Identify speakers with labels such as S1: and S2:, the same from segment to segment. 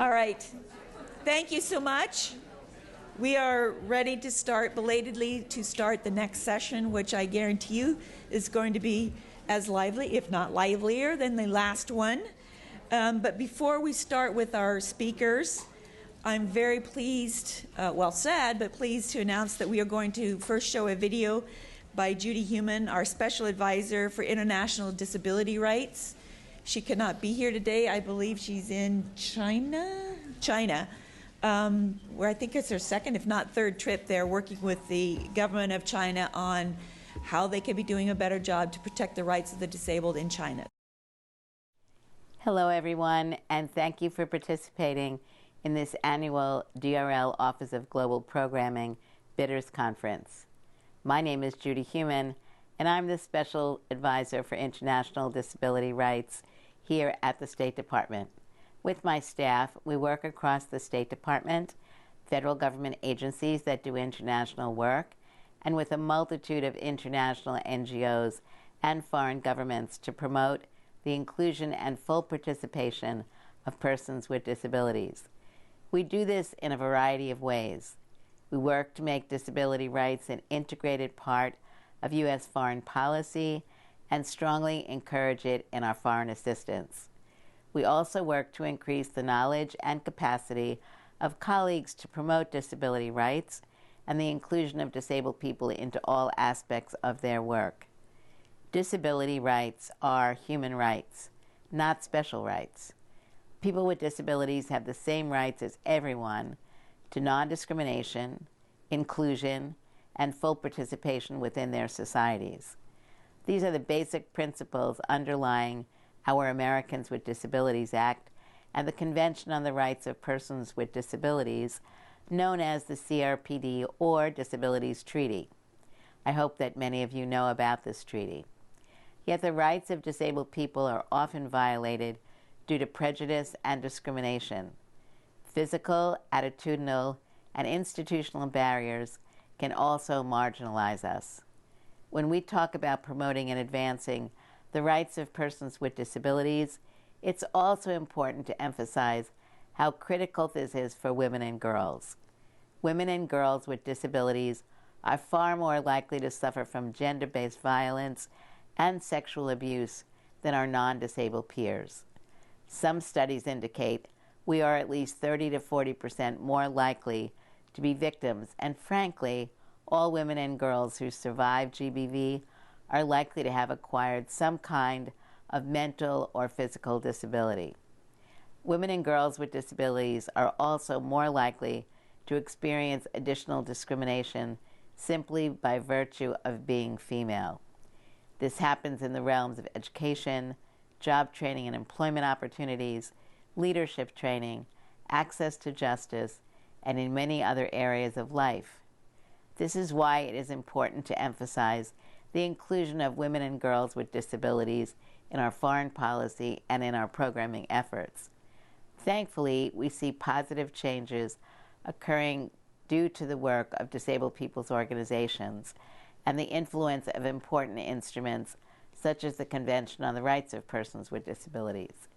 S1: All right. Thank you so much. We are ready to start, belatedly, to start the next session, which I guarantee you is going to be as lively, if not livelier, than the last one. But before we start with our speakers, I'm very pleased, well, sad, but pleased to announce that we are going to first show a video by Judy Heumann, our Special Advisor for International Disability Rights. She could not be here today. I believe she's in China, where I think it's her second, if not third trip there, working with the government of China on how they can be doing a better job to protect the rights of the disabled in China.
S2: Hello, everyone, and thank you for participating in this annual DRL Office of Global Programming Bidders Conference. My name is Judy Heumann, and I'm the Special Advisor for International Disability Rights here at the State Department. With my staff, we work across the State Department, federal government agencies that do international work, and with a multitude of international NGOs and foreign governments to promote the inclusion and full participation of persons with disabilities. We do this in a variety of ways. We work to make disability rights an integrated part of U.S. foreign policy and strongly encourage it in our foreign assistance. We also work to increase the knowledge and capacity of colleagues to promote disability rights and the inclusion of disabled people into all aspects of their work. Disability rights are human rights, not special rights. People with disabilities have the same rights as everyone to non-discrimination, inclusion, and full participation within their societies. These are the basic principles underlying our Americans with Disabilities Act and the Convention on the Rights of Persons with Disabilities, known as the CRPD or Disabilities Treaty. I hope that many of you know about this treaty. Yet the rights of disabled people are often violated due to prejudice and discrimination. Physical, attitudinal, and institutional barriers can also marginalize us. When we talk about promoting and advancing the rights of persons with disabilities, it's also important to emphasize how critical this is for women and girls. Women and girls with disabilities are far more likely to suffer from gender-based violence and sexual abuse than our non-disabled peers. Some studies indicate we are at least 30 to 40% more likely to be victims, and frankly, all women and girls who survive GBV are likely to have acquired some kind of mental or physical disability. Women and girls with disabilities are also more likely to experience additional discrimination simply by virtue of being female. This happens in the realms of education, job training and employment opportunities, leadership training, access to justice, and in many other areas of life. This is why it is important to emphasize the inclusion of women and girls with disabilities in our foreign policy and in our programming efforts. Thankfully, we see positive changes occurring due to the work of disabled people's organizations and the influence of important instruments such as the Convention on the Rights of Persons with Disabilities.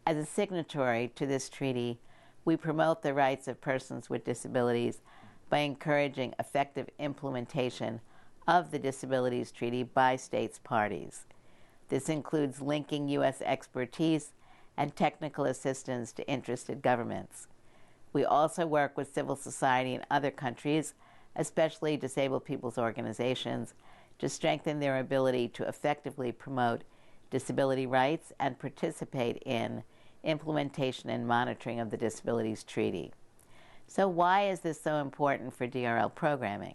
S2: As a signatory to this treaty, we promote the rights of persons with disabilities by encouraging effective implementation of the Disabilities Treaty by states parties. This includes linking U.S. expertise and technical assistance to interested governments. We also work with civil society in other countries, especially disabled people's organizations, to strengthen their ability to effectively promote disability rights and participate in implementation and monitoring of the Disabilities Treaty. So why is this so important for DRL programming?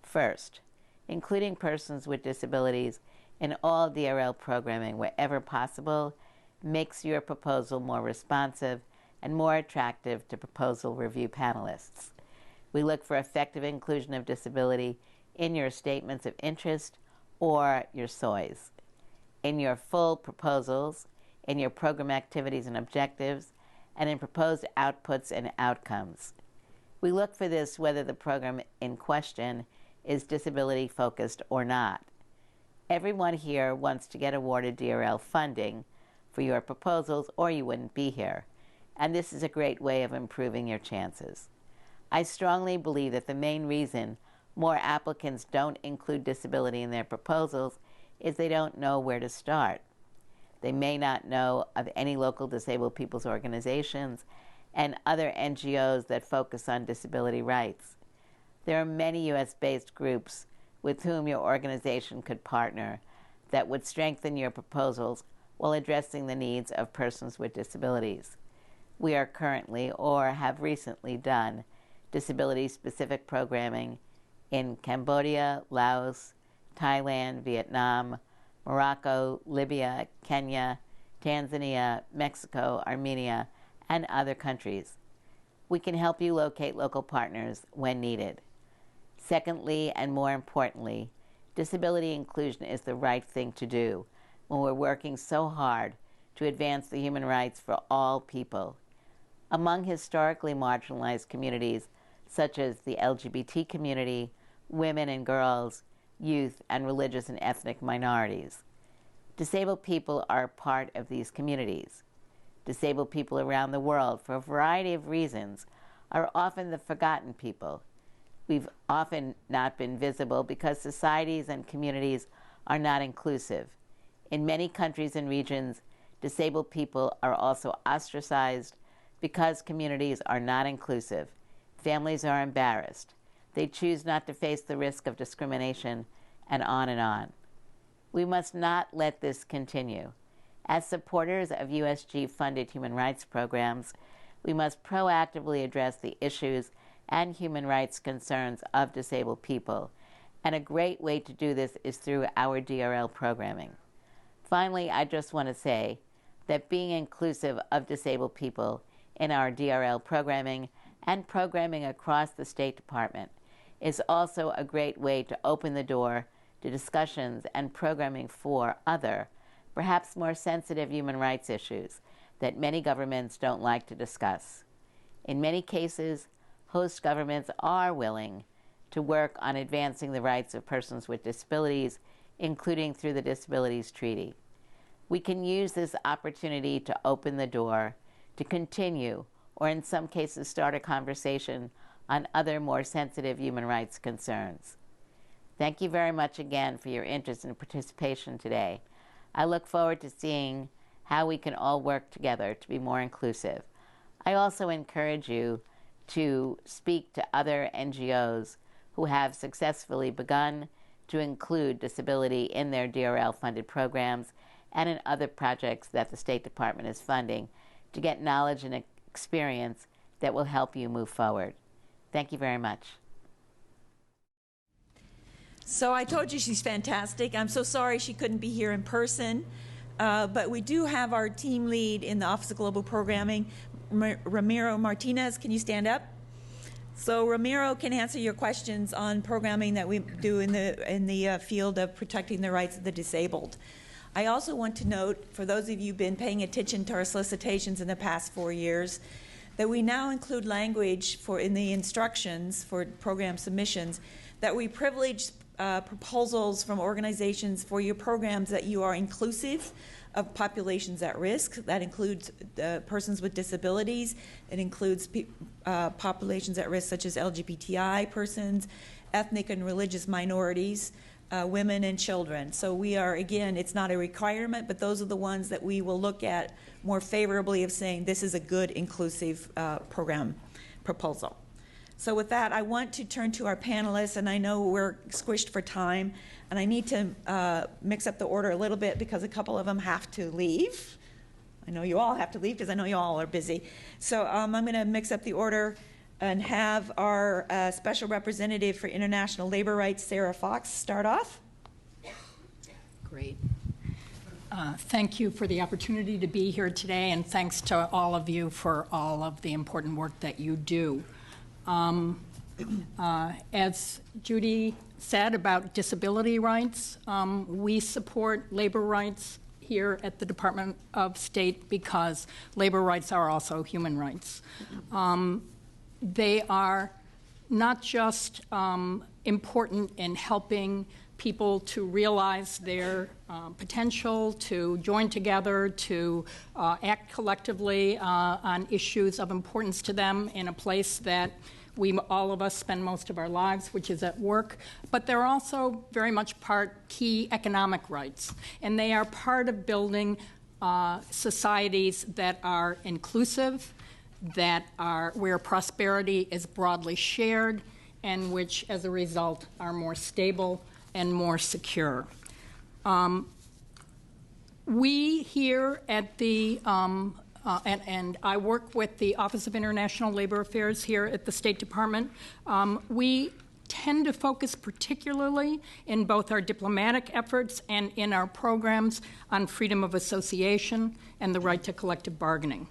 S2: First, including persons with disabilities in all DRL programming wherever possible makes your proposal more responsive and more attractive to proposal review panelists. We look for effective inclusion of disability in your statements of interest or your SOIs, in your full proposals, in your program activities and objectives, and in proposed outputs and outcomes. We look for this whether the program in question is disability-focused or not. Everyone here wants to get awarded DRL funding for your proposals, or you wouldn't be here. and this is a great way of improving your chances. I strongly believe that the main reason more applicants don't include disability in their proposals is they don't know where to start. They may not know of any local disabled people's organizations and other NGOs that focus on disability rights. There are many U.S.-based groups with whom your organization could partner that would strengthen your proposals while addressing the needs of persons with disabilities. We are currently, or have recently done, disability-specific programming in Cambodia, Laos, Thailand, Vietnam, Morocco, Libya, Kenya, Tanzania, Mexico, Armenia, and other countries. We can help you locate local partners when needed. Secondly, and more importantly, disability inclusion is the right thing to do when we're working so hard to advance the human rights for all people. Among historically marginalized communities, such as the LGBT community, women and girls, youth, and religious and ethnic minorities, disabled people are part of these communities. Disabled people around the world, for a variety of reasons, are often the forgotten people. We've often not been visible because societies and communities are not inclusive. In many countries and regions, disabled people are also ostracized because communities are not inclusive. Families are embarrassed. They choose not to face the risk of discrimination, and on and on. We must not let this continue. As supporters of USG-funded human rights programs, we must proactively address the issues and human rights concerns of disabled people, and a great way to do this is through our DRL programming. Finally, I just want to say that being inclusive of disabled people in our DRL programming and programming across the State Department is also a great way to open the door to discussions and programming for other, perhaps more sensitive human rights issues that many governments don't like to discuss. In many cases, host governments are willing to work on advancing the rights of persons with disabilities, including through the Disabilities Treaty. We can use this opportunity to open the door, to continue, or in some cases start a conversation on other more sensitive human rights concerns. Thank you very much again for your interest and participation today. I look forward to seeing how we can all work together to be more inclusive. I also encourage you to speak to other NGOs who have successfully begun to include disability in their DRL-funded programs and in other projects that the State Department is funding to get knowledge and experience that will help you move forward. Thank you very much.
S1: So I told you she's fantastic. I'm so sorry she couldn't be here in person, but we do have our team lead in the Office of Global Programming, Ramiro Martinez. Can you stand up? So Ramiro can answer your questions on programming that we do in the field of protecting the rights of the disabled. I also want to note, for those of you who've been paying attention to our solicitations in the past 4 years, that we now include language in the instructions for program submissions that we privilege proposals from organizations for your programs that you are inclusive of populations at risk. That includes persons with disabilities. It includes populations at risk such as LGBTI persons, ethnic and religious minorities, women and children. So we are, again, it's not a requirement, but those are the ones that we will look at more favorably of saying this is a good inclusive program proposal. So with that, I want to turn to our panelists, and I know we're squished for time, and I need to mix up the order a little bit because a couple of them have to leave. I know you all have to leave because I know you all are busy. So I'm going to mix up the order and have our Special Representative for International Labor Rights, Sarah Fox, start off.
S3: Great. Thank you for the opportunity to be here today, and thanks to all of you for all of the important work that you do. As Judy said about disability rights, we support labor rights here at the Department of State because labor rights are also human rights. They are not just important in helping people to realize their potential, to join together, to act collectively on issues of importance to them in a place that all of us spend most of our lives, which is at work. But they're also very much key economic rights. And they are part of building societies that are inclusive, where prosperity is broadly shared, and which, as a result, are more stable and more secure. We here at the and I work with the Office of International Labor Affairs here at the State Department. We tend to focus particularly in both our diplomatic efforts and in our programs on freedom of association and the right to collective bargaining.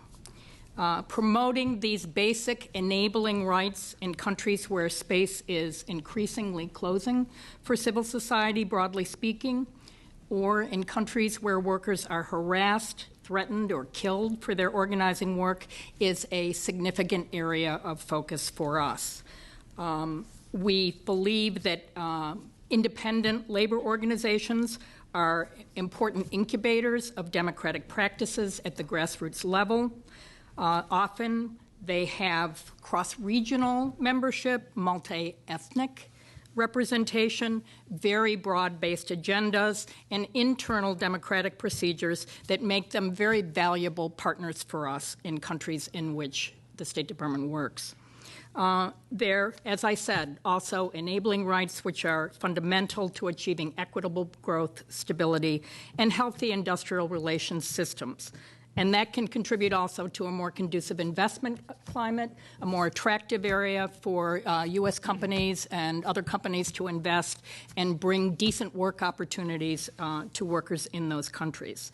S3: Promoting these basic enabling rights in countries where space is increasingly closing for civil society, broadly speaking, or in countries where workers are harassed, threatened, or killed for their organizing work is a significant area of focus for us. We believe that independent labor organizations are important incubators of democratic practices at the grassroots level. Often they have cross-regional membership, multi-ethnic representation, very broad-based agendas, and internal democratic procedures that make them very valuable partners for us in countries in which the State Department works. They're, as I said, also enabling rights which are fundamental to achieving equitable growth, stability, and healthy industrial relations systems. And that can contribute also to a more conducive investment climate, a more attractive area for U.S. companies and other companies to invest and bring decent work opportunities to workers in those countries.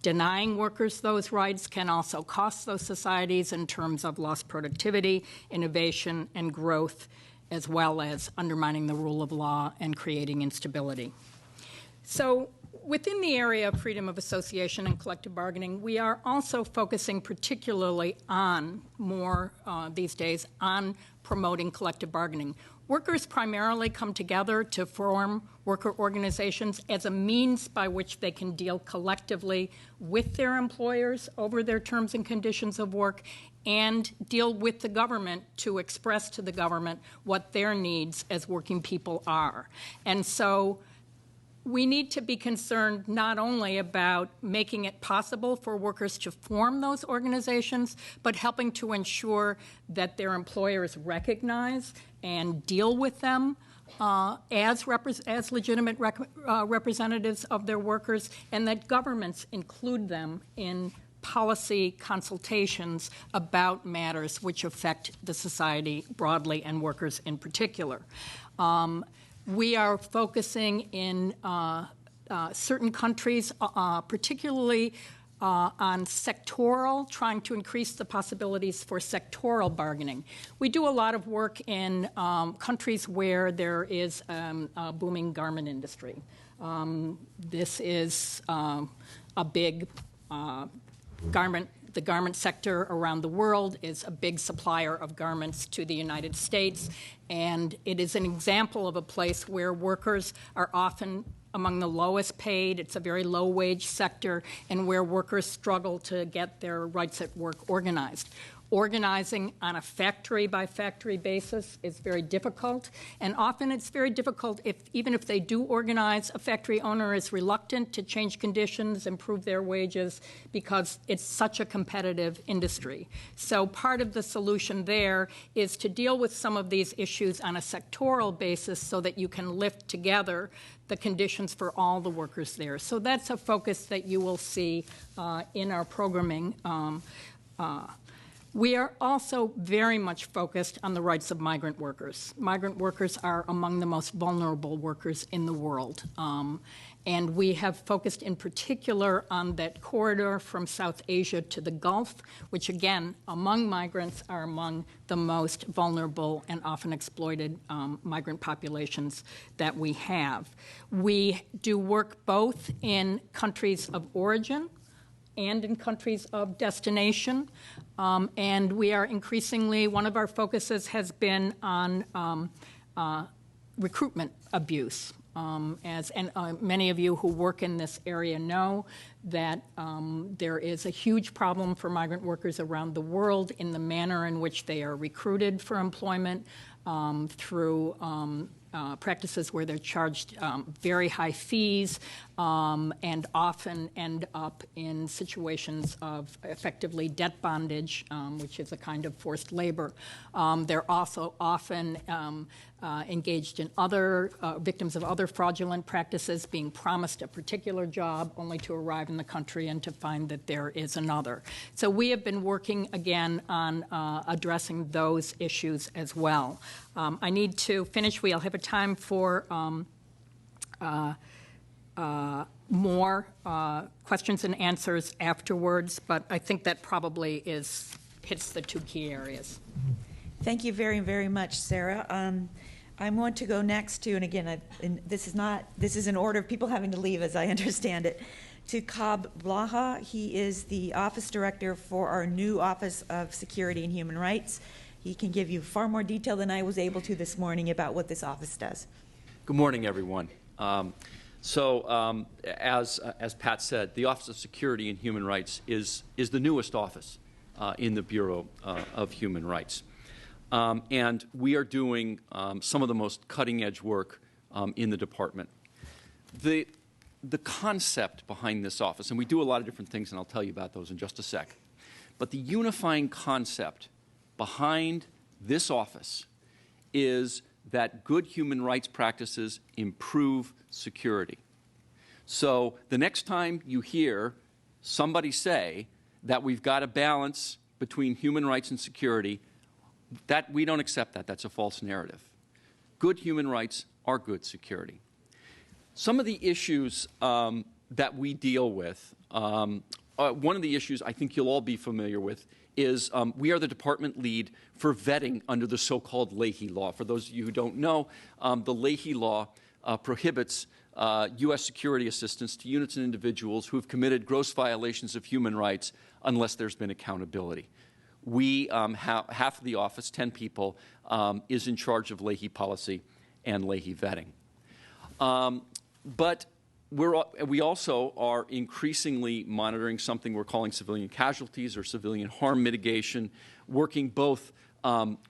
S3: Denying workers those rights can also cost those societies in terms of lost productivity, innovation, and growth, as well as undermining the rule of law and creating instability. So, within the area of freedom of association and collective bargaining, we are also focusing particularly on these days on promoting collective bargaining. Workers primarily come together to form worker organizations as a means by which they can deal collectively with their employers over their terms and conditions of work and deal with the government to express to the government what their needs as working people are. And so we need to be concerned not only about making it possible for workers to form those organizations, but helping to ensure that their employers recognize and deal with them as legitimate representatives of their workers, and that governments include them in policy consultations about matters which affect the society broadly and workers in particular. We are focusing in certain countries, particularly on sectoral, trying to increase the possibilities for sectoral bargaining. We do a lot of work in countries where there is a booming garment industry. This is a big the garment sector around the world is a big supplier of garments to the United States, and it is an example of a place where workers are often among the lowest paid. It's a very low-wage sector, and where workers struggle to get their rights at work organized. Organizing on a factory-by-factory basis is very difficult, and often it's very difficult even if they do organize, a factory owner is reluctant to change conditions, improve their wages, because it's such a competitive industry. So part of the solution there is to deal with some of these issues on a sectoral basis so that you can lift together the conditions for all the workers there. So that's a focus that you will see in our programming. We are also very much focused on the rights of migrant workers. Migrant workers are among the most vulnerable workers in the world. And we have focused in particular on that corridor from South Asia to the Gulf, which again, among migrants, are among the most vulnerable and often exploited migrant populations that we have. We do work both in countries of origin and in countries of destination. And we are increasingly, one of our focuses has been on recruitment abuse. Many of you who work in this area know that there is a huge problem for migrant workers around the world in the manner in which they are recruited for employment through practices where they're charged very high fees and often end up in situations of effectively debt bondage, which is a kind of forced labor. They're also often engaged in other victims of other fraudulent practices, being promised a particular job only to arrive in the country and to find that there is another. So we have been working again on addressing those issues as well. I need to finish. We'll have a time for more questions and answers afterwards, but I think that probably hits the two key areas.
S1: Thank you very, very much, Sarah. I'm going to go next to, and again, this is in order of people having to leave as I understand it, to Cobb Blaha. He is the Office Director for our new Office of Security and Human Rights. He can give you far more detail than I was able to this morning about what this office does.
S4: Good morning, everyone. As Pat said, the Office of Security and Human Rights is the newest office in the Bureau of Human Rights. And we are doing some of the most cutting-edge work in the department. The concept behind this office, and we do a lot of different things, and I'll tell you about those in just a sec, but the unifying concept behind this office is that good human rights practices improve security. So the next time you hear somebody say that we've got a balance between human rights and security, that we don't accept that. That's a false narrative. Good human rights are good security. Some of the issues that we deal with, one of the issues I think you'll all be familiar with is we are the department lead for vetting under the so-called Leahy Law. For those of you who don't know, the Leahy Law prohibits U.S. security assistance to units and individuals who have committed gross violations of human rights unless there's been accountability. We, half of the office, 10 people, is in charge of Leahy policy and Leahy vetting. But we also are increasingly monitoring something we're calling civilian casualties or civilian harm mitigation, working both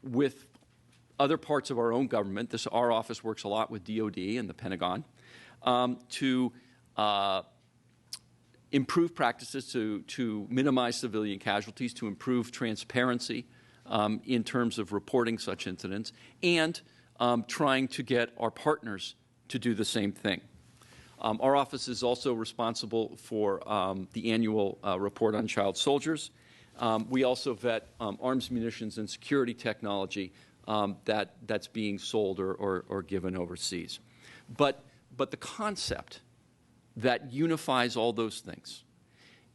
S4: with other parts of our own government. Our office works a lot with DOD and the Pentagon to improve practices to minimize civilian casualties, to improve transparency in terms of reporting such incidents, and trying to get our partners to do the same thing. Our office is also responsible for the annual report on child soldiers. We also vet arms, munitions, and security technology that's being sold or given overseas. But the concept that unifies all those things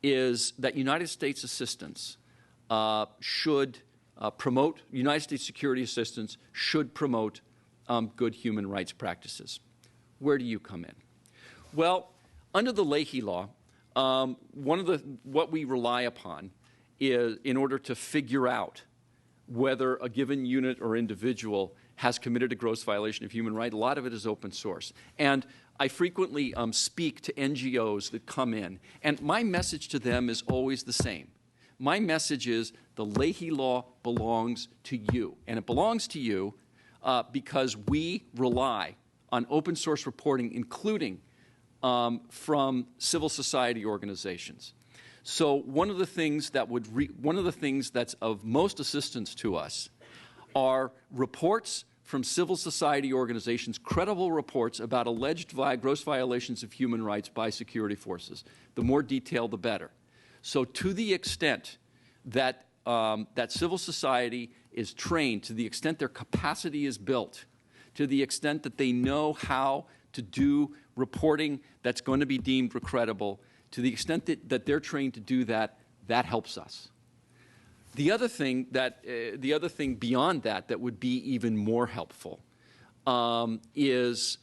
S4: is that United States assistance should promote, United States security assistance should promote good human rights practices. Where do you come in? Well, under the Leahy Law, what we rely upon is, in order to figure out whether a given unit or individual has committed a gross violation of human rights, a lot of it is open source. And I frequently speak to NGOs that come in, and my message to them is always the same. My message is the Leahy Law belongs to you, and it belongs to you because we rely on open source reporting, including from civil society organizations. So one of the things that's of most assistance to us are reports from civil society organizations, credible reports about alleged gross violations of human rights by security forces. The more detail, the better. So to the extent that that civil society is trained, to the extent their capacity is built, to the extent that they know how to do reporting that's going to be deemed credible, to the extent that they're trained to do that, that helps us. The other thing beyond that would be even more helpful is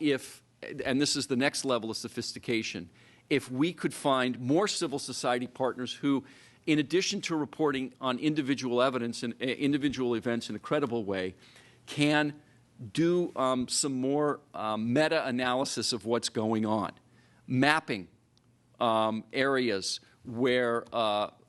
S4: if, and this is the next level of sophistication, if we could find more civil society partners who, in addition to reporting on individual evidence and individual events in a credible way, can do some more meta-analysis of what's going on, mapping areas where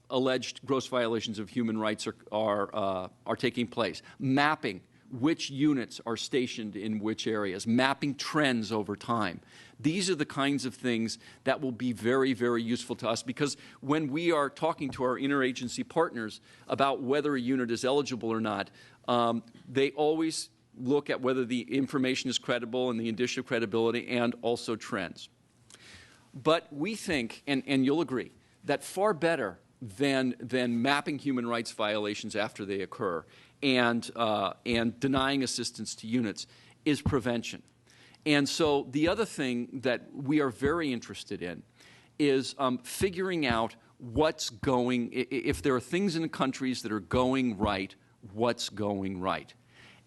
S4: alleged gross violations of human rights are taking place, mapping which units are stationed in which areas, mapping trends over time. These are the kinds of things that will be very, very useful to us, because when we are talking to our interagency partners about whether a unit is eligible or not, they always look at whether the information is credible and the indicia of credibility, and also trends. But we think, and you'll agree, that far better than mapping human rights violations after they occur and denying assistance to units is prevention. And so the other thing that we are very interested in is figuring out what's going, if there are things in countries that are going right, what's going right.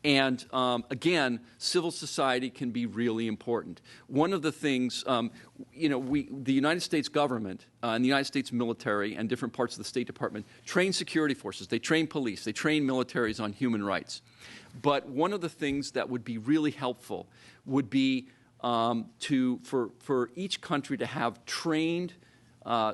S4: And again, civil society can be really important. One of the things, the United States government and the United States military and different parts of the State Department train security forces, they train police, they train militaries on human rights. But one of the things that would be really helpful would be for each country to have trained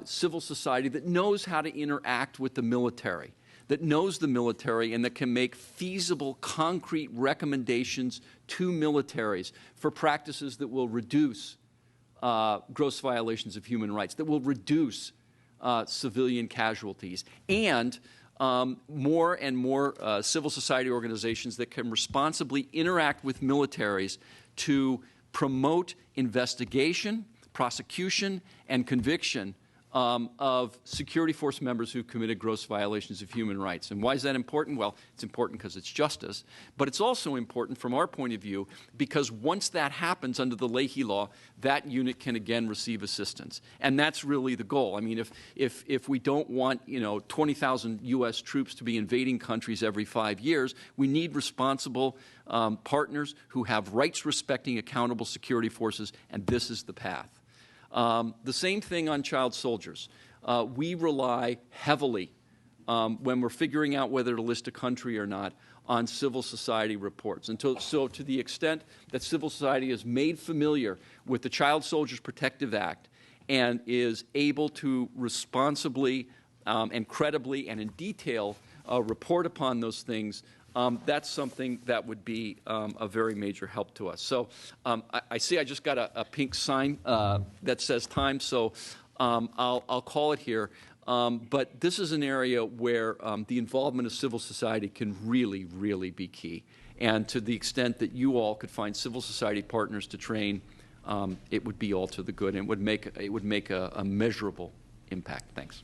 S4: civil society that knows how to interact with the military, that knows the military, and that can make feasible, concrete recommendations to militaries for practices that will reduce gross violations of human rights, that will reduce civilian casualties, and more and more civil society organizations that can responsibly interact with militaries to promote investigation, prosecution, and conviction of security force members who committed gross violations of human rights. And why is that important? Well, it's important because it's justice, but it's also important from our point of view because once that happens under the Leahy Law, that unit can again receive assistance. And that's really the goal. I mean, if we don't want 20,000 U.S. troops to be invading countries every 5 years, we need responsible partners who have rights-respecting, accountable security forces, and this is the path. The same thing on child soldiers. We rely heavily, when we're figuring out whether to list a country or not, on civil society reports. And so to the extent that civil society is made familiar with the Child Soldiers Protective Act and is able to responsibly and credibly and in detail report upon those things, that's something that would be a very major help to us. So I see I just got a pink sign that says time, so I'll call it here. But this is an area where the involvement of civil society can really, really be key. And to the extent that you all could find civil society partners to train, it would be all to the good, and it would make a measurable impact. Thanks.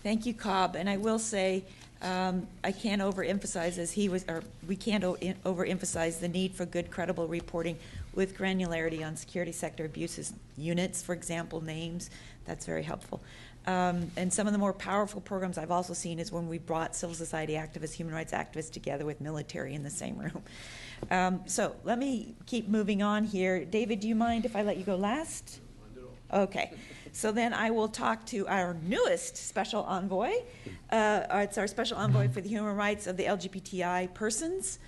S1: Thank you, Cobb. And I will say, I can't overemphasize, we can't overemphasize the need for good, credible reporting with granularity on security sector abuses units, for example, names. That's very helpful. And some of the more powerful programs I've also seen is when we brought civil society activists, human rights activists together with military in the same room. So let me keep moving on here. David, do you mind if I let you go last? Okay. So then I will talk to our newest special envoy. It's our special envoy for the human rights of the LGBTI persons.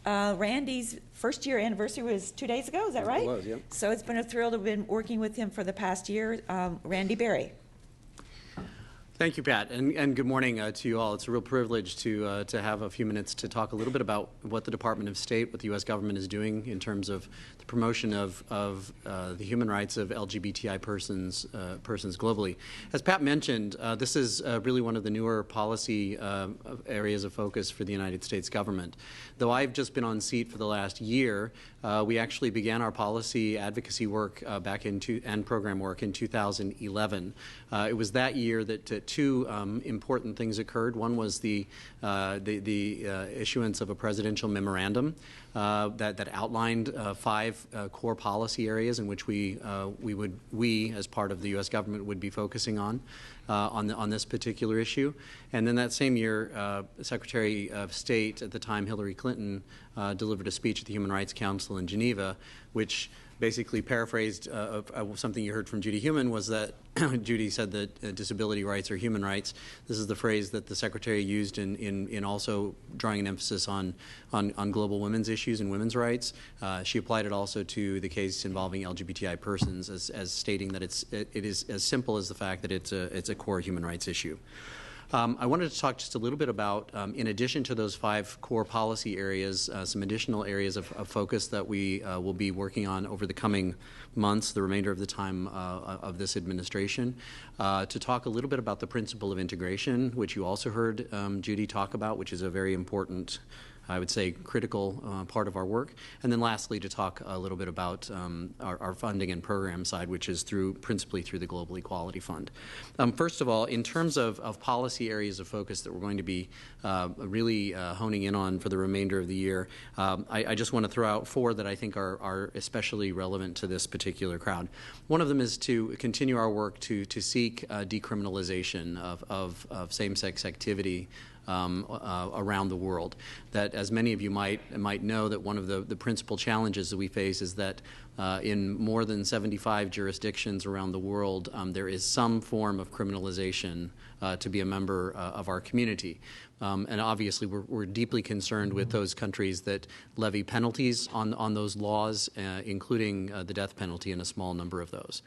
S1: Randy's first-year anniversary was 2 days ago, is that right? It was, yeah. So it's been a thrill to have been working with him for the past year. Randy Berry.
S5: Thank you, Pat, and good morning to you all. It's a real privilege to have a few minutes to talk a little bit about what the Department of State, what the U.S. government is doing in terms of the promotion of the human rights of LGBTI persons globally. As Pat mentioned, this is really one of the newer policy areas of focus for the United States government. Though I've just been on seat for the last year, we actually began our policy advocacy work and program work in 2011. It was that year that two important things occurred. One was the issuance of a presidential memorandum that outlined 5 core policy areas in which we as part of the U.S. government would be focusing on this particular issue. And then that same year, Secretary of State at the time, Hillary Clinton, delivered a speech at the Human Rights Council in Geneva, which basically paraphrased of something you heard from Judy Heumann was that Judy said that disability rights are human rights. This is the phrase that the Secretary used in also drawing an emphasis on global women's issues and women's rights. She applied it also to the case involving LGBTI persons as stating that it is as simple as the fact that it's a core human rights issue. I wanted to talk just a little bit about, in addition to those 5 core policy areas, some additional areas of focus that we will be working on over the coming months, the remainder of the time of this administration, to talk a little bit about the principle of integration, which you also heard Judy talk about, which is a very important, I would say, critical part of our work. And then lastly, to talk a little bit about our funding and program side, which is principally through the Global Equality Fund. First of all, in terms of policy areas of focus that we're going to be really honing in on for the remainder of the year, I just want to throw out 4 that I think are especially relevant to this particular crowd. One of them is to continue our work to seek decriminalization of same-sex activity around the world. That, as many of you might know, that one of the principal challenges that we face is that in more than 75 jurisdictions around the world, there is some form of criminalization to be a member of our community. And obviously, we're deeply concerned with those countries that levy penalties on those laws, including the death penalty in a small number of those.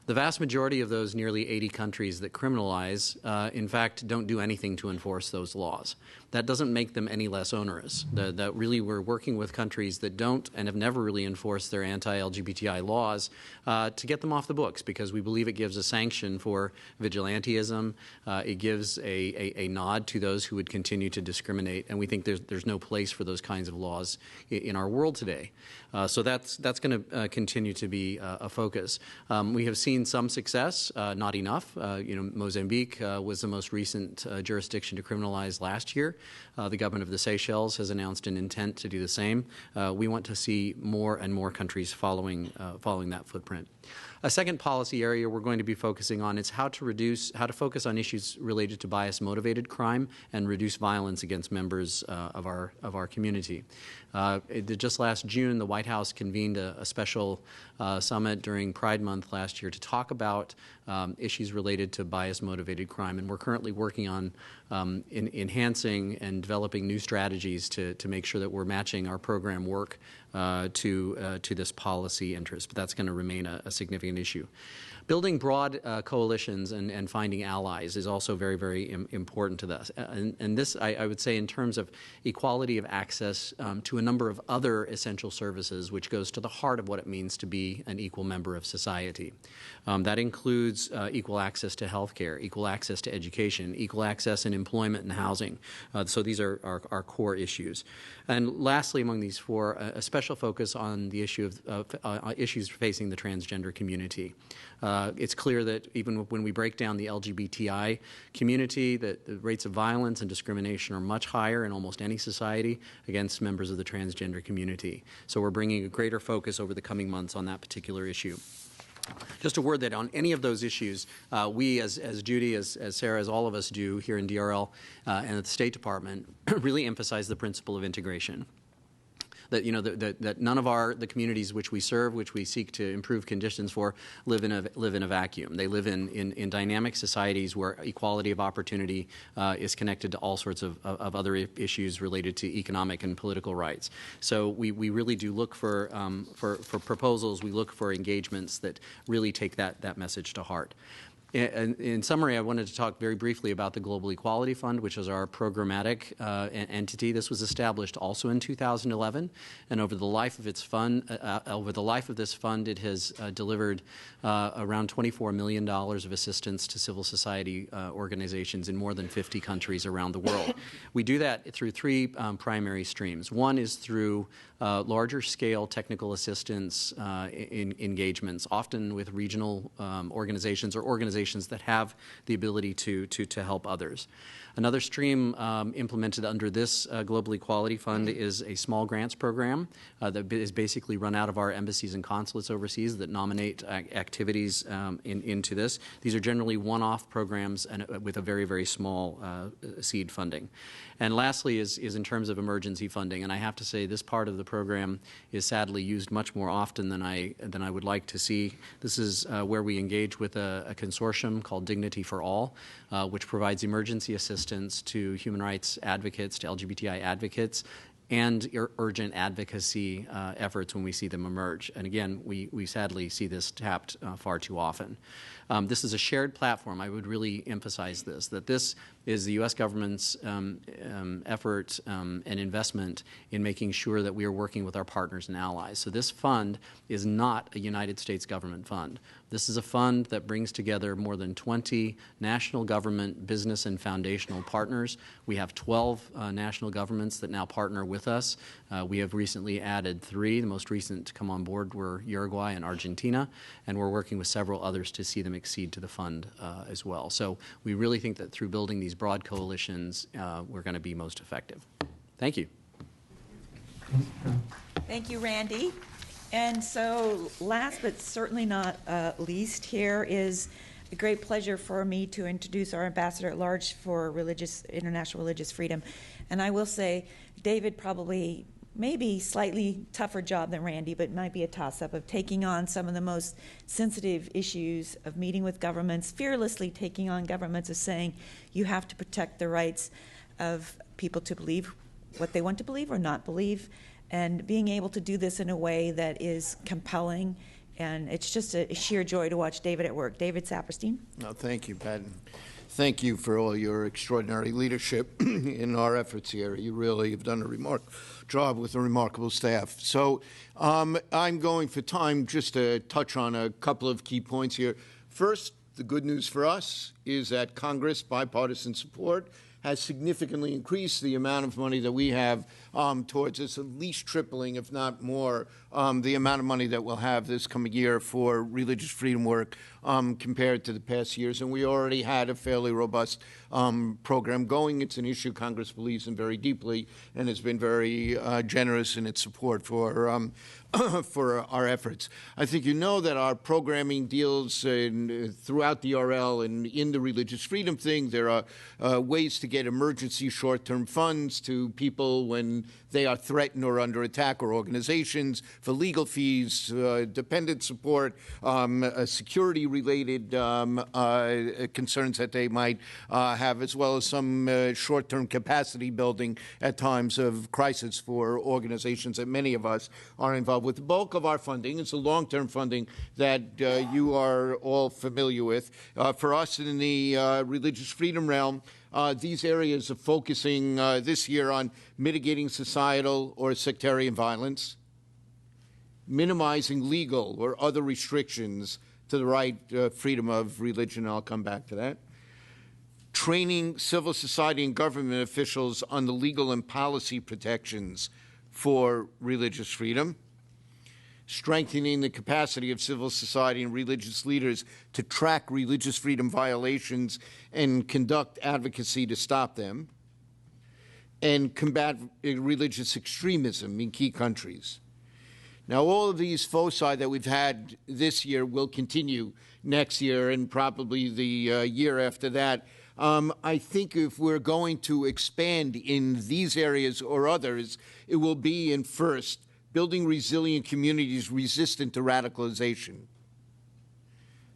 S5: The vast majority of those nearly 80 countries that criminalize, in fact, don't do anything to enforce those laws. That doesn't make them any less onerous. That really we're working with countries that don't and have never really enforced their anti-LGBTI laws to get them off the books, because we believe it gives a sanction for vigilantism. It gives a nod to those who would continue to discriminate, and we think there's no place for those kinds of laws in our world today. So that's going to continue to be a focus. We have seen some success, not enough. Mozambique was the most recent jurisdiction to criminalize last year. The government of the Seychelles has announced an intent to do the same. We want to see more and more countries following that footprint. A second policy area we're going to be focusing on is how to focus on issues related to bias-motivated crime and reduce violence against members of our community. Just last June, the White House convened a special summit during Pride Month last year to talk about issues related to bias-motivated crime, and we're currently working on enhancing and developing new strategies to make sure that we're matching our program work to this policy interest. But that's going to remain a significant issue. Building broad coalitions and finding allies is also very, very important to this. And this, I would say, in terms of equality of access to a number of other essential services, which goes to the heart of what it means to be an equal member of society. That includes equal access to health care, equal access to education, equal access in employment and housing. So these are our core issues. And lastly, among these 4, a special focus on the issue of issues facing the transgender community. It's clear that even when we break down the LGBTI community, that the rates of violence and discrimination are much higher in almost any society against members of the transgender community. So we're bringing a greater focus over the coming months on that particular issue. Just a word that on any of those issues, we as Judy, as Sarah, as all of us do here in DRL and at the State Department, really emphasize the principle of integration. That that none of the communities which we serve, which we seek to improve conditions for, live in a vacuum. They live in dynamic societies where equality of opportunity is connected to all sorts of other issues related to economic and political rights. So we really do look for proposals. We look for engagements that really take that message to heart. In summary, I wanted to talk very briefly about the Global Equality Fund, which is our programmatic entity. This was established also in 2011, and over the life of this fund, it has delivered around $24 million of assistance to civil society organizations in more than 50 countries around the world. We do that through 3 primary streams. One is through larger scale technical assistance engagements, often with regional organizations or organizations organizations that have the ability to help others. Another stream implemented under this Global Equality Fund is a small grants program that is basically run out of our embassies and consulates overseas that nominate activities into this. These are generally one-off programs and with a very, very small seed funding. And lastly is in terms of emergency funding. And I have to say this part of the program is sadly used much more often than I would like to see. This is where we engage with a consortium called Dignity for All, which provides emergency assistance to human rights advocates, to LGBTI advocates, and urgent advocacy efforts when we see them emerge. And again, we sadly see this tapped far too often. This is a shared platform. I would really emphasize this, that this is the U.S. government's effort and investment in making sure that we are working with our partners and allies. So this fund is not a United States government fund. This is a fund that brings together more than 20 national government, business, and foundational partners. We have 12 national governments that now partner with us. We have recently added 3. The most recent to come on board were Uruguay and Argentina, and we're working with several others to see them exceed to the fund as well. So we really think that through building these broad coalitions, we're going to be most effective. Thank you.
S1: Thank you, Randy. And so last but certainly not least, here is a great pleasure for me to introduce our Ambassador at Large for International Religious Freedom. And I will say, David probably maybe slightly tougher job than Randy, but might be a toss-up of taking on some of the most sensitive issues of meeting with governments, fearlessly taking on governments, of saying you have to protect the rights of people to believe what they want to believe or not believe, and being able to do this in a way that is compelling. And it's just a sheer joy to watch David at work. David Saperstein.
S6: No, thank you, Pat. Thank you for all your extraordinary leadership in our efforts here. You really have done a remarkable job with a remarkable staff. So I'm going for time just to touch on a couple of key points here. First, the good news for us is that Congress, bipartisan support, has significantly increased the amount of money that we have towards this, at least tripling, if not more, the amount of money that we'll have this coming year for religious freedom work compared to the past years. And we already had a fairly robust program going. It's an issue Congress believes in very deeply and has been very generous in its support for for our efforts. I think you know that our programming deals throughout DRL and in the religious freedom thing. There are ways to get emergency short-term funds to people when they are threatened or under attack, or organizations for legal fees, dependent support, security-related concerns that they might have, as well as some short-term capacity building at times of crisis for organizations that many of us are involved with. The bulk of our funding is the long-term funding that you are all familiar with. For us in the religious freedom realm, these areas are focusing this year on mitigating societal or sectarian violence, minimizing legal or other restrictions to the right freedom of religion. I'll come back to that. Training civil society and government officials on the legal and policy protections for religious freedom. Strengthening the capacity of civil society and religious leaders to track religious freedom violations and conduct advocacy to stop them, and combat religious extremism in key countries. Now, all of these foci that we've had this year will continue next year and probably the year after that. I think if we're going to expand in these areas or others, it will be in first, building resilient communities resistant to radicalization.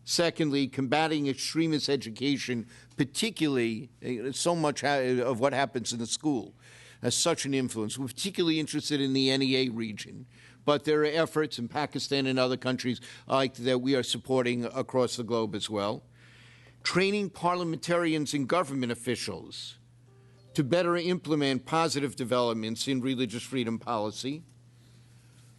S6: Secondly, combating extremist education, particularly so much of what happens in the school has such an influence. We're particularly interested in the NEA region, but there are efforts in Pakistan and other countries like that we are supporting across the globe as well. Training parliamentarians and government officials to better implement positive developments in religious freedom policy.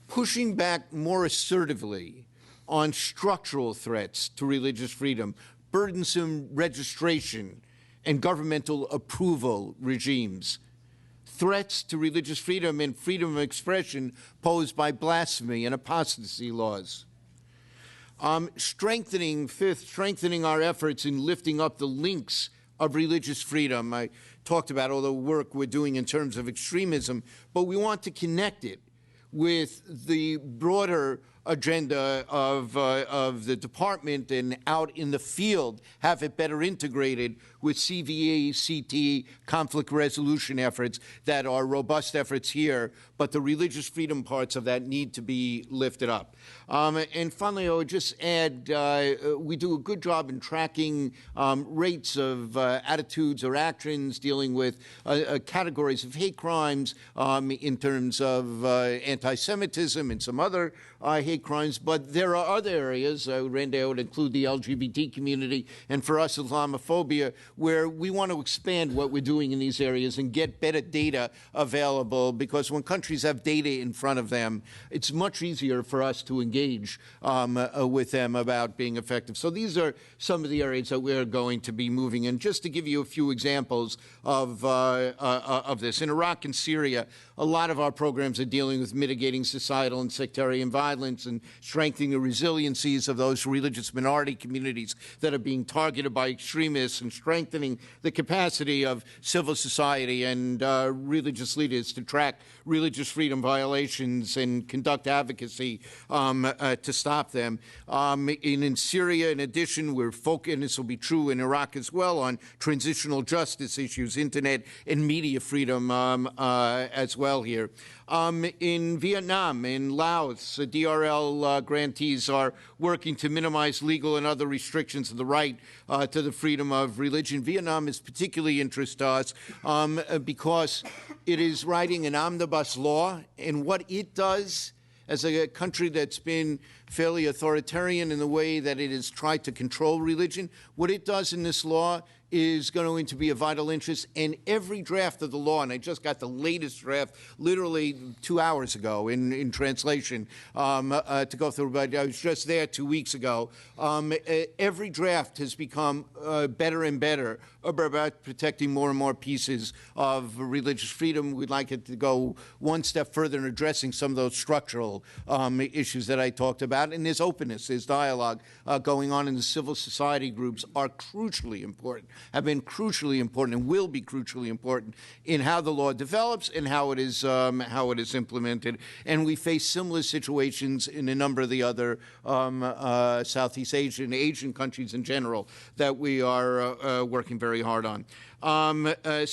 S6: Pushing back more assertively on structural threats to religious freedom, burdensome registration and governmental approval regimes, threats to religious freedom and freedom of expression posed by blasphemy and apostasy laws. Strengthening our efforts in lifting up the links of religious freedom. I talked about all the work we're doing in terms of extremism, but we want to connect it with the broader agenda of the department and out in the field, have it better integrated with CVE, CT, conflict resolution efforts that are robust efforts here, but the religious freedom parts of that need to be lifted up. And finally, I would just add, we do a good job in tracking rates of attitudes or actions dealing with categories of hate crimes in terms of anti-Semitism and some other hate crimes, but there are other areas, Randy, I would include the LGBT community, and for us, Islamophobia, where we want to expand what we're doing in these areas and get better data available, because when countries have data in front of them, it's much easier for us to engage with them about being effective. So these are some of the areas that we're going to be moving in. Just to give you a few examples of this, in Iraq and Syria, a lot of our programs are dealing with mitigating societal and sectarian violence and strengthening the resiliencies of those religious minority communities that are being targeted by extremists, and strengthening the capacity of civil society and religious leaders to track religious freedom violations and conduct advocacy to stop them. In Syria, in addition, we're focused, and this will be true in Iraq as well, on transitional justice issues, internet and media freedom as well here. In Vietnam, in Laos, DRL grantees are working to minimize legal and other restrictions of the right to the freedom of religion. Vietnam is particularly interesting to us because it is writing an omnibus law, and what it does as a country that's been fairly authoritarian in the way that it has tried to control religion, what it does in this law is going to be a vital interest. And every draft of the law, and I just got the latest draft literally 2 hours ago in translation to go through, but I was just there 2 weeks ago. Every draft has become better and better about protecting more and more pieces of religious freedom. We'd like it to go one step further in addressing some of those structural issues that I talked about. And there's openness, there's dialogue going on, and the civil society groups are crucially important, have been crucially important, and will be crucially important in how the law develops and how it is implemented. And we face similar situations in a number of the other Southeast Asian countries in general that we are working very hard on. These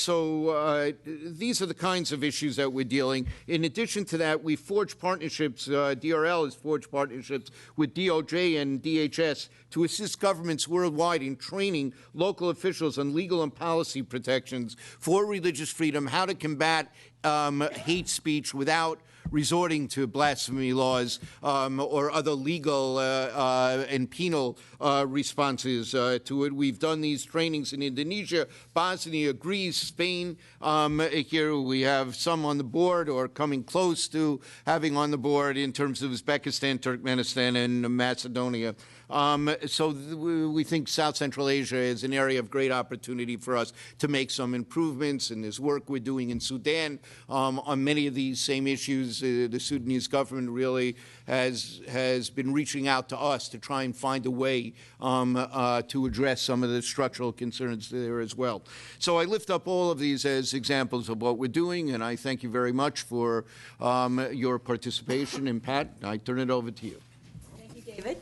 S6: are the kinds of issues that we're dealing. In addition to that, we forged partnerships, DRL has forged partnerships with DOJ and DHS to assist governments worldwide in training local officials on legal and policy protections for religious freedom, how to combat hate speech without resorting to blasphemy laws or other legal and penal responses to it. We've done these trainings in Indonesia, Bosnia, Greece, Spain. Here we have some on the board or coming close to having on the board in terms of Uzbekistan, Turkmenistan, and Macedonia. We think South Central Asia is an area of great opportunity for us to make some improvements, and there's work we're doing in Sudan on many of these same issues. The Sudanese government really has been reaching out to us to try and find a way to address some of the structural concerns there as well. So I lift up all of these as examples of what we're doing, and I thank you very much for your participation. And Pat, I turn it over to you.
S1: Thank you, David.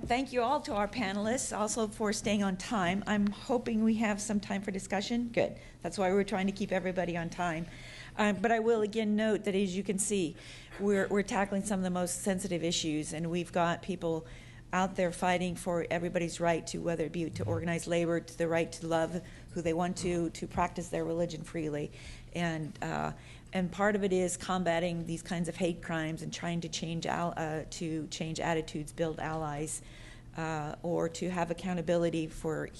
S1: Thank you all to our panelists also for staying on time. I'm hoping we have some time for discussion. Good. That's why we're trying to keep everybody on time. But I will again note that, as you can see, we're tackling some of the most sensitive issues, and we've got people out there fighting for everybody's right to, whether it be to organize labor, to the right to love who they want to practice their religion freely. And part of it is combating these kinds of hate crimes and trying to change attitudes, build allies, or to have accountability for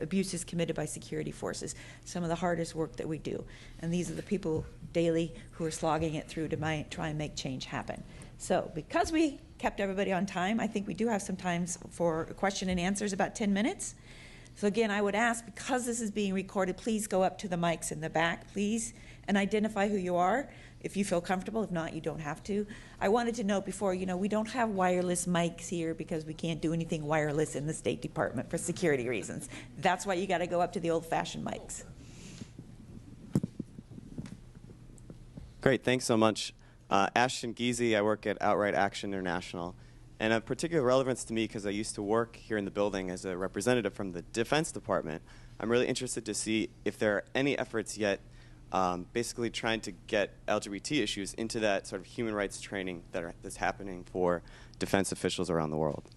S1: abuses committed by security forces. Some of the hardest work that we do, and these are the people daily who are slogging it through to try and make change happen. So, because we kept everybody on time, I think we do have some time for question and answers, about 10 minutes. So again, I would ask, because this is being recorded, please go up to the mics in the back, please, and identify who you are, if you feel comfortable. If not, you don't have to. I wanted to note before, we don't have wireless mics here because we can't do anything wireless in the State Department for security reasons. That's why you got to go up to the old-fashioned mics.
S7: Great, thanks so much. Ashton Geezy, I work at Outright Action International. And of particular relevance to me, because I used to work here in the building as a representative from the Defense Department, I'm really interested to see if there are any efforts yet basically trying to get LGBT issues into that sort of human rights training that's happening for defense officials around the world.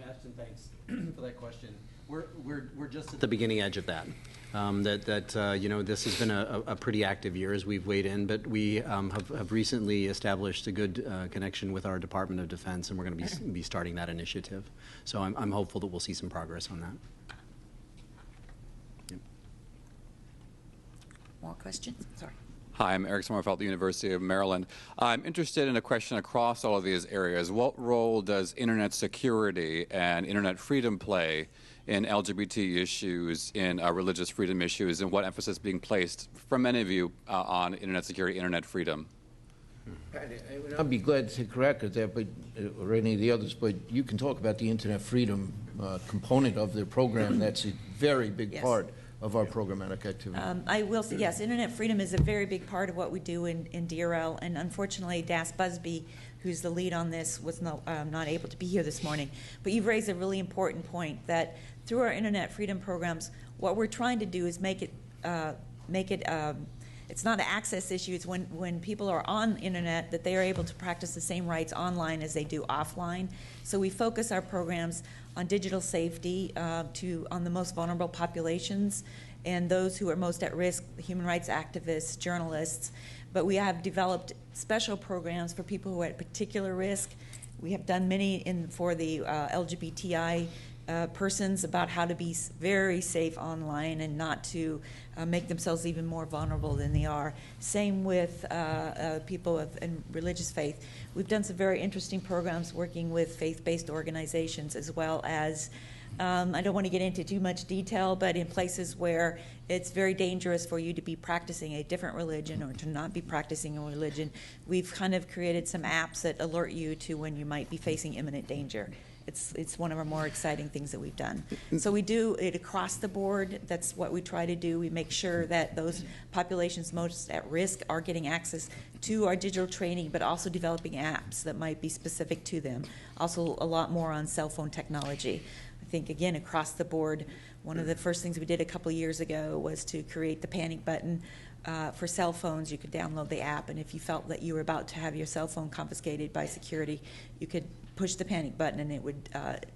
S5: Ashton, thanks for that question. We're just at the beginning edge of that. This has been a pretty active year as we've weighed in, but we have recently established a good connection with our Department of Defense, and we're going to be starting that initiative. So I'm hopeful that we'll see some progress on that. Yep.
S1: More questions? Sorry.
S8: Hi, I'm Eric Sommerfeld at the University of Maryland. I'm interested in a question across all of these areas. What role does Internet security and Internet freedom play in LGBT issues, in religious freedom issues, and what emphasis is being placed from many of you on Internet security, Internet freedom?
S6: I'd be glad to correct it there, or any of the others, but you can talk about the Internet freedom component of the program. That's a very big part of our programmatic activity.
S1: I will say, yes, Internet freedom is a very big part of what we do in DRL, and unfortunately, Das Busby, who's the lead on this, was not able to be here this morning. But you've raised a really important point that through our Internet freedom programs, what we're trying to do is make it it's not an access issue. It's when people are on the Internet that they are able to practice the same rights online as they do offline. So we focus our programs on digital safety on the most vulnerable populations and those who are most at risk, human rights activists, journalists. But we have developed special programs for people who are at particular risk. We have done many for the LGBTI persons about how to be very safe online and not to make themselves even more vulnerable than they are. Same with people in religious faith. We've done some very interesting programs working with faith-based organizations, as well as, I don't want to get into too much detail, but in places where it's very dangerous for you to be practicing a different religion or to not be practicing a religion, we've kind of created some apps that alert you to when you might be facing imminent danger. It's one of our more exciting things that we've done. So we do it across the board. That's what we try to do. We make sure that those populations most at risk are getting access to our digital training, but also developing apps that might be specific to them. Also a lot more on cell phone technology. I think, again, across the board, one of the first things we did a couple of years ago was to create the panic button. For cell phones, you could download the app, and if you felt that you were about to have your cell phone confiscated by security, you could push the panic button and it would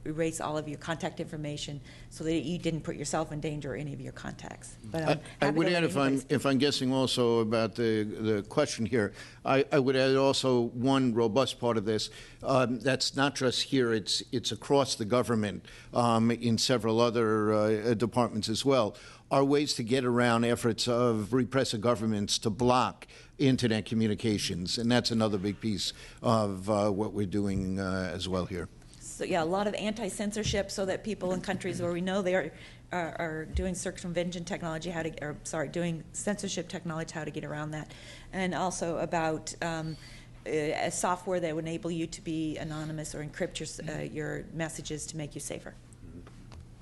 S1: erase all of your contact information so that you didn't put yourself in danger or any of your contacts. But
S6: I would add, if I'm guessing also about the question here, I would add also one robust part of this. That's not just here, it's across the government in several other departments as well, are ways to get around efforts of repressive governments to block Internet communications, and that's another big piece of what we're doing as well here.
S1: So yeah, a lot of anti-censorship so that people in countries where we know they are doing circumvention technology, doing censorship technology, how to get around that, and also about a software that would enable you to be anonymous or encrypt your messages to make you safer.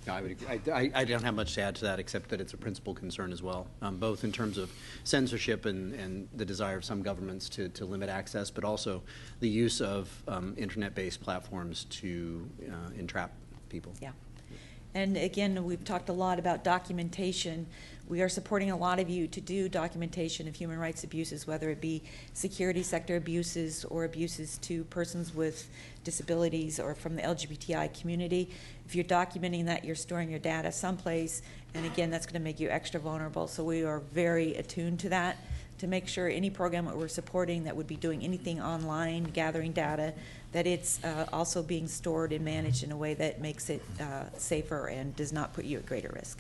S5: I don't have much to add to that, except that it's a principal concern as well, both in terms of censorship and the desire of some governments to limit access, but also the use of Internet-based platforms to entrap people.
S1: Yeah. And again, we've talked a lot about documentation. We are supporting a lot of you to do documentation of human rights abuses, whether it be security sector abuses or abuses to persons with disabilities or from the LGBTI community. If you're documenting that, you're storing your data someplace, and again, that's going to make you extra vulnerable. So we are very attuned to that, to make sure any program that we're supporting that would be doing anything online, gathering data, that it's also being stored and managed in a way that makes it safer and does not put you at greater risk.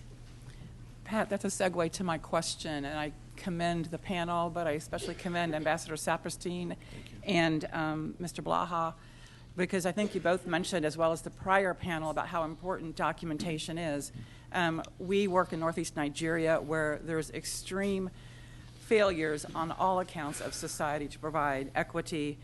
S9: Pat, that's a segue to my question, and I commend the panel, but I especially commend Ambassador Saperstein and Mr. Blaha. because I think you both mentioned, as well as the prior panel, about how important documentation is. We work in northeast Nigeria, where there's extreme failures on all accounts of society to provide equity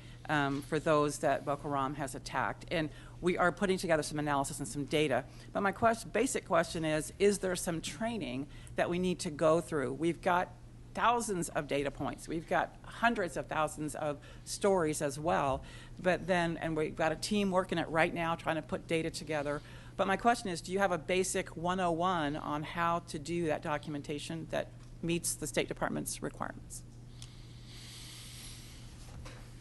S9: for those that Boko Haram has attacked. And we are putting together some analysis and some data. But my basic question is there some training that we need to go through? We've got thousands of data points. We've got hundreds of thousands of stories as well. But then, and we've got a team working it right now trying to put data together. But my question is, do you have a basic 101 on how to do that documentation that meets the State Department's requirements?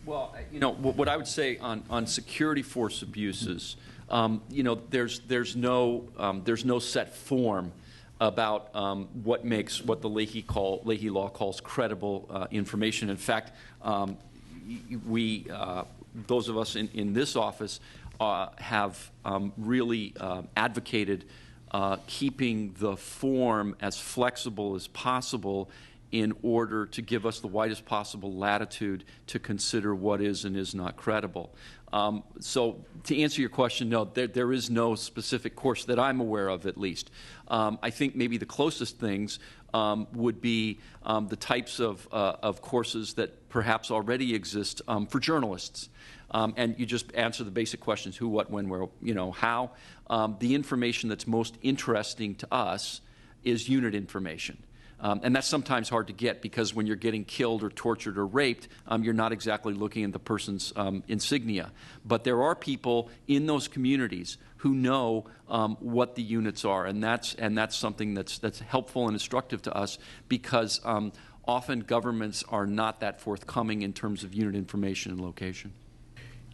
S4: Well, what I would say on security force abuses, there's no set form about what the Leahy law calls credible information. In fact, those of us in this office have really advocated keeping the form as flexible as possible in order to give us the widest possible latitude to consider what is and is not credible. So to answer your question, no, there is no specific course that I'm aware of, at least. I think maybe the closest things would be the types of courses that perhaps already exist for journalists. And you just answer the basic questions: who, what, when, where, how. The information that's most interesting to us is unit information. And that's sometimes hard to get, because when you're getting killed or tortured or raped, you're not exactly looking at the person's insignia. But there are people in those communities who know what the units are, and that's something that's helpful and instructive to us, because often governments are not that forthcoming in terms of unit information and location.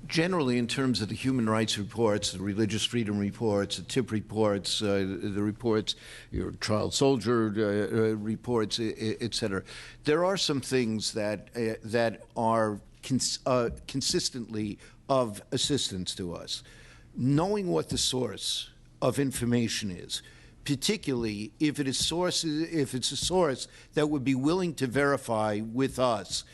S6: Generally, in terms of the human rights reports, the religious freedom reports, the TIP reports, the reports, your child soldier reports, et cetera, there are some things that are consistently of assistance to us. Knowing what the source of information is, particularly if it's a source that would be willing to verify with us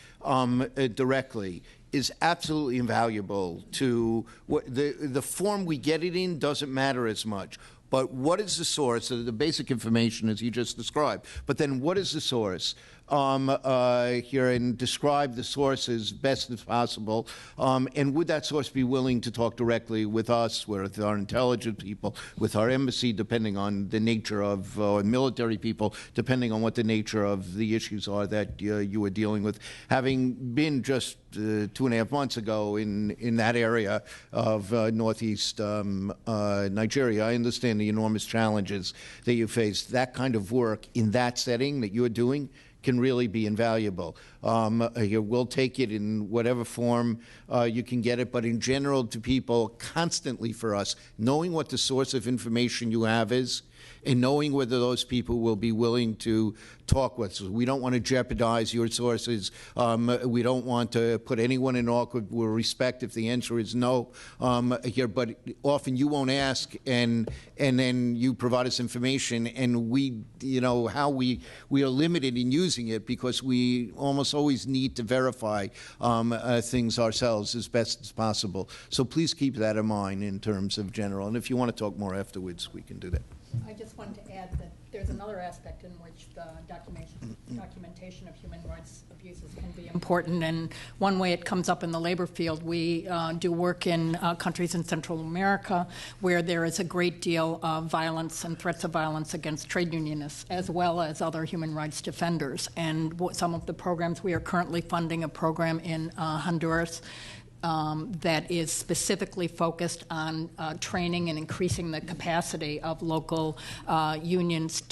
S6: directly, is absolutely invaluable to the form we get it in. Doesn't matter as much. But what is the source? The basic information, as you just described. But then what is the source? Here, and describe the source as best as possible. And would that source be willing to talk directly with us, with our intelligence people, with our embassy, depending on the nature of military people, depending on what the nature of the issues are that you are dealing with? Having been just 2.5 months ago in that area of northeast Nigeria, I understand the enormous challenges that you face. That kind of work in that setting that you're doing can really be invaluable. We'll take it in whatever form you can get it, but in general to people, constantly for us, knowing what the source of information you have is, and knowing whether those people will be willing to talk with us. We don't want to jeopardize your sources. We don't want to put anyone in awkward respect if the answer is no here. But often you won't ask, and then you provide us information, and we are limited in using it because we almost always need to verify things ourselves as best as possible. So please keep that in mind in terms of general. And if you want to talk more afterwards, we can do that.
S3: I just wanted to add that there's another aspect in which the documentation of human rights abuses can be important, and one way it comes up in the labor field, we do work in countries in Central America where there is a great deal of violence and threats of violence against trade unionists as well as other human rights defenders. And some of the programs, we are currently funding a program in Honduras that is specifically focused on training and increasing the capacity of local unions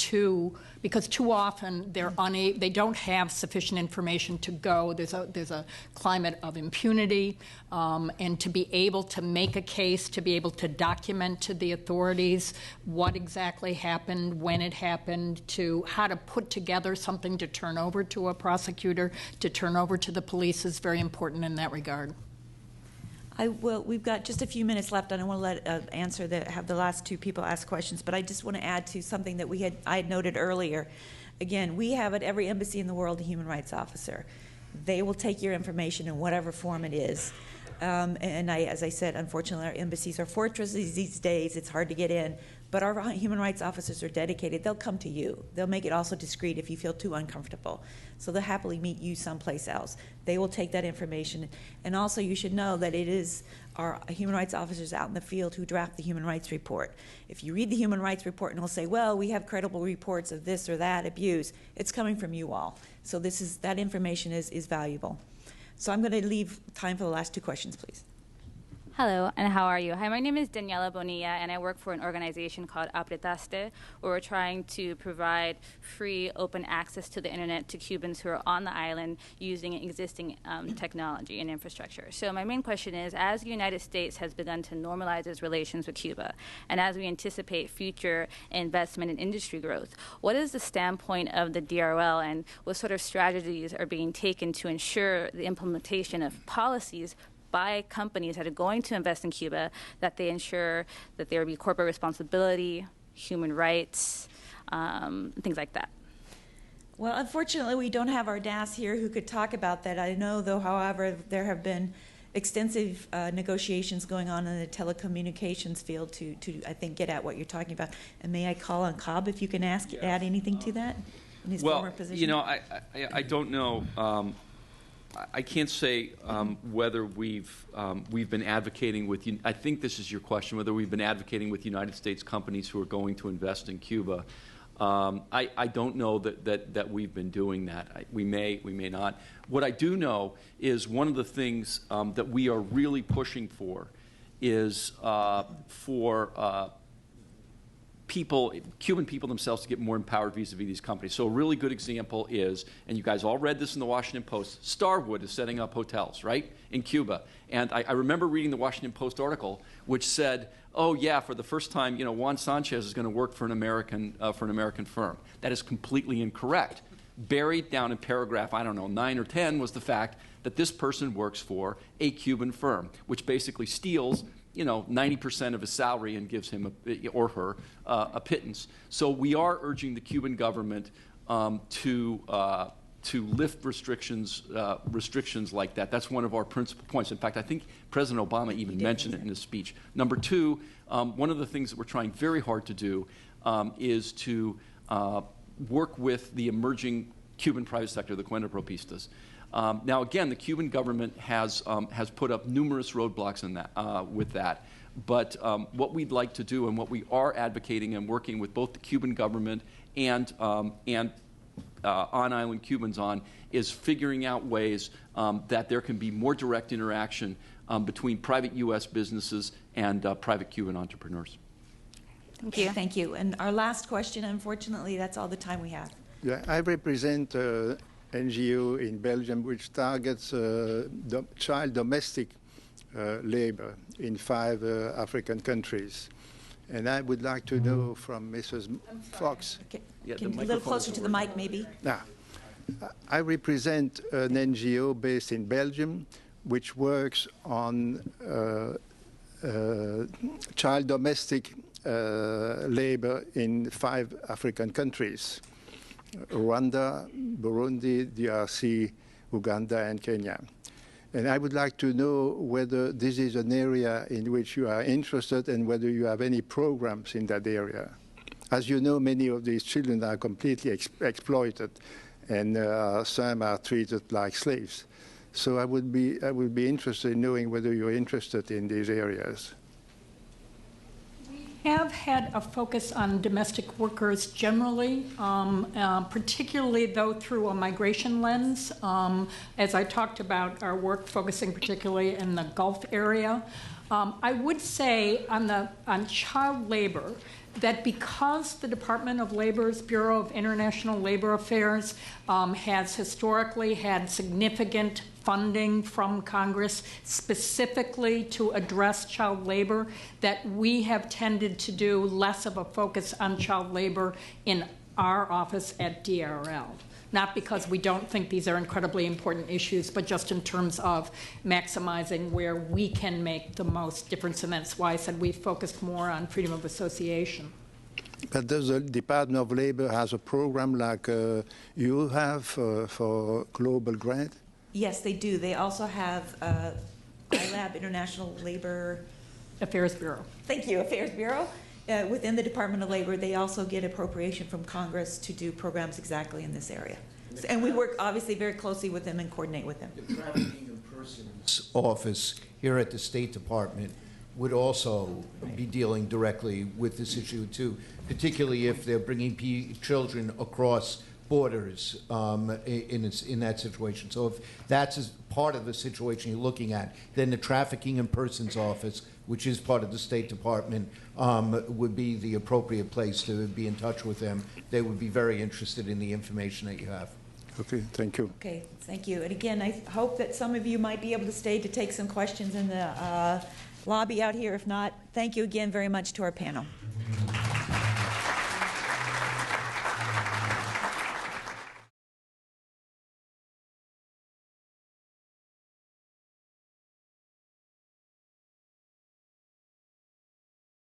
S3: because too often they don't have sufficient information to go. There's a climate of impunity, and to be able to make a case, to be able to document to the authorities what exactly happened, when it happened, to how to put together something to turn over to a prosecutor, to turn over to the police is very important in that regard.
S1: We've got just a few minutes left, and I want to have the last two people ask questions, but I just want to add to something that I had noted earlier. Again, we have at every embassy in the world a human rights officer. They will take your information in whatever form it is. As I said, unfortunately, our embassies are fortresses these days. It's hard to get in. But our human rights officers are dedicated. They'll come to you. They'll make it also discreet if you feel too uncomfortable. So they'll happily meet you someplace else. They will take that information. And also you should know that it is our human rights officers out in the field who draft the human rights report. If you read the human rights report and it'll say, well, we have credible reports of this or that abuse, it's coming from you all. So that information is valuable. So I'm going to leave time for the last two questions, please.
S10: Hello, and how are you? Hi, my name is Daniela Bonilla, and I work for an organization called Apretaste, where we're trying to provide free, open access to the internet to Cubans who are on the island using existing technology and infrastructure. So my main question is, as the United States has begun to normalize its relations with Cuba, and as we anticipate future investment and industry growth, what is the standpoint of the DRL, and what sort of strategies are being taken to ensure the implementation of policies by companies that are going to invest in Cuba, that they ensure that there will be corporate responsibility, human rights, things like that?
S1: Well, unfortunately, we don't have our DAS here who could talk about that. I know, though, however, there have been extensive negotiations going on in the telecommunications field to I think, get at what you're talking about. And may I call on Cobb if you can add anything to that in his former position?
S4: You know, I don't know. I can't say whether we've been advocating with. I think this is your question: whether we've been advocating with United States companies who are going to invest in Cuba. I don't know that we've been doing that. We may not. What I do know is one of the things that we are really pushing for is for Cuban people themselves to get more empowered vis-a-vis these companies. So a really good example is, and you guys all read this in the Washington Post, Starwood is setting up hotels, right, in Cuba. And I remember reading the Washington Post article which said, oh yeah, for the first time, Juan Sanchez is going to work for an American firm. That is completely incorrect. Buried down in paragraph, 9 or 10, was the fact that this person works for a Cuban firm, which basically steals 90% of his salary and gives him or her a pittance. So we are urging the Cuban government to lift restrictions like that. That's one of our principal points. In fact, I think President Obama even mentioned it in his speech. Number two, one of the things that we're trying very hard to do is to work with the emerging Cuban private sector, the cuentapropistas. Now, again, the Cuban government has put up numerous roadblocks in that, with that. But what we'd like to do, and what we are advocating and working with both the Cuban government and on-island Cubans on, is figuring out ways that there can be more direct interaction between private U.S. businesses and private Cuban entrepreneurs.
S1: Thank you. Thank you. And our last question, unfortunately, that's all the time we have.
S11: Yeah, I represent NGO in Belgium which targets child domestic labor in 5 African countries. And I would like to know from Mrs. Fox.
S1: Okay. Can you a little closer to the mic, maybe?
S11: Now, I represent an NGO based in Belgium which works on child domestic labor in 5 African countries: Rwanda, Burundi, DRC, Uganda, and Kenya. And I would like to know whether this is an area in which you are interested and whether you have any programs in that area. As you know, many of these children are completely exploited, and some are treated like slaves. So I would be interested in knowing whether you're interested in these areas.
S3: We have had a focus on domestic workers generally, particularly though through a migration lens. As I talked about our work focusing particularly in the Gulf area. I would say on child labor that because the Department of Labor's Bureau of International Labor Affairs has historically had significant funding from Congress specifically to address child labor, that we have tended to do less of a focus on child labor in our office at DRL. Not because we don't think these are incredibly important issues, but just in terms of maximizing where we can make the most difference. And that's why I said we focused more on freedom of association.
S11: But does the Department of Labor has a program like you have for Global Grant?
S1: Yes, they do. They also have ILAB, International Labor
S3: Affairs Bureau.
S1: Thank you, Affairs Bureau. Within the Department of Labor, they also get appropriation from Congress to do programs exactly in this area. And we work obviously very closely with them and coordinate with them.
S6: The Trafficking in Persons Office here at the State Department would also be dealing directly with this issue too, particularly if they're bringing children across borders in that situation. So if that's part of the situation you're looking at, then the Trafficking in Persons Office, which is part of the State Department, would be the appropriate place to be in touch with them. They would be very interested in the information that you have.
S11: Okay, thank you.
S1: Okay, thank you. And again, I hope that some of you might be able to stay to take some questions in the lobby out here. If not, thank you again very much to our panel.